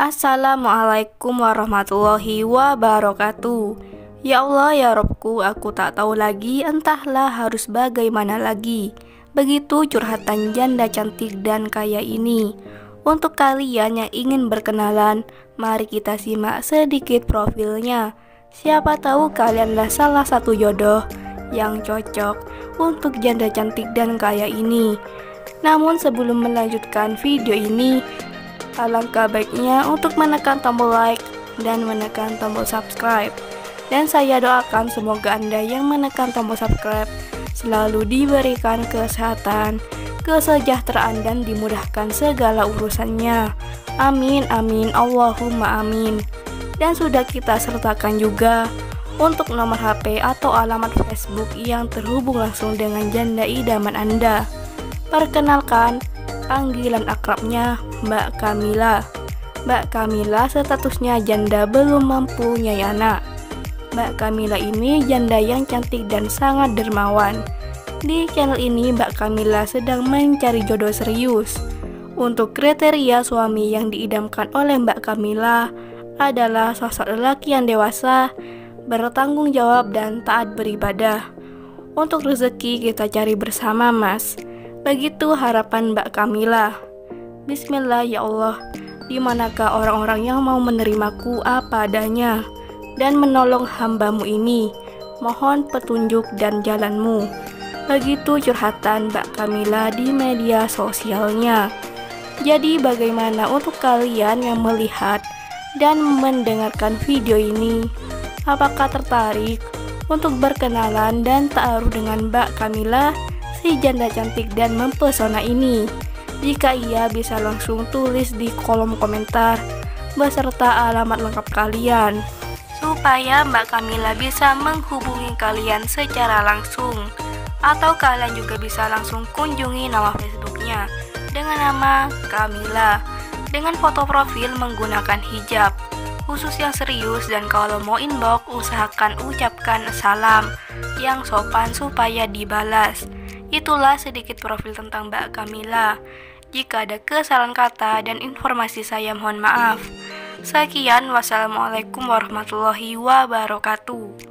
Assalamualaikum warahmatullahi wabarakatuh. Ya Allah ya Robku, aku tak tahu lagi, entahlah harus bagaimana lagi. Begitu curhatan janda cantik dan kaya ini. Untuk kalian yang ingin berkenalan, mari kita simak sedikit profilnya. Siapa tahu kalianlah salah satu jodoh yang cocok untuk janda cantik dan kaya ini. Namun sebelum melanjutkan video ini, alangkah baiknya untuk menekan tombol like dan menekan tombol subscribe. Dan saya doakan semoga Anda yang menekan tombol subscribe selalu diberikan kesehatan, kesejahteraan, dan dimudahkan segala urusannya. Amin, amin, Allahumma amin. Dan sudah kita sertakan juga untuk nomor HP atau alamat Facebook yang terhubung langsung dengan janda idaman Anda. Perkenalkan, panggilan akrabnya Mbak Kamila. Mbak Kamila statusnya janda belum mempunyai anak. Mbak Kamila ini janda yang cantik dan sangat dermawan. Di channel ini Mbak Kamila sedang mencari jodoh serius. Untuk kriteria suami yang diidamkan oleh Mbak Kamila adalah sosok lelaki yang dewasa, bertanggung jawab, dan taat beribadah. Untuk rezeki kita cari bersama, Mas. Begitu harapan Mbak Kamila. Bismillah ya Allah, dimanakah orang-orang yang mau menerimaku apa adanya dan menolong hambamu ini? Mohon petunjuk dan jalanmu. Begitu curhatan Mbak Kamila di media sosialnya. Jadi bagaimana untuk kalian yang melihat dan mendengarkan video ini? Apakah tertarik untuk berkenalan dan ta'aruf dengan Mbak Kamila, si janda cantik dan mempesona ini? Jika iya, bisa langsung tulis di kolom komentar beserta alamat lengkap kalian, supaya Mbak Kamila bisa menghubungi kalian secara langsung. Atau kalian juga bisa langsung kunjungi nama Facebooknya dengan nama Kamila, dengan foto profil menggunakan hijab khusus yang serius. Dan kalau mau inbox, usahakan ucapkan salam yang sopan supaya dibalas. Itulah sedikit profil tentang Mbak Kamila. Jika ada kesalahan kata dan informasi, saya mohon maaf. Sekian, wassalamualaikum warahmatullahi wabarakatuh.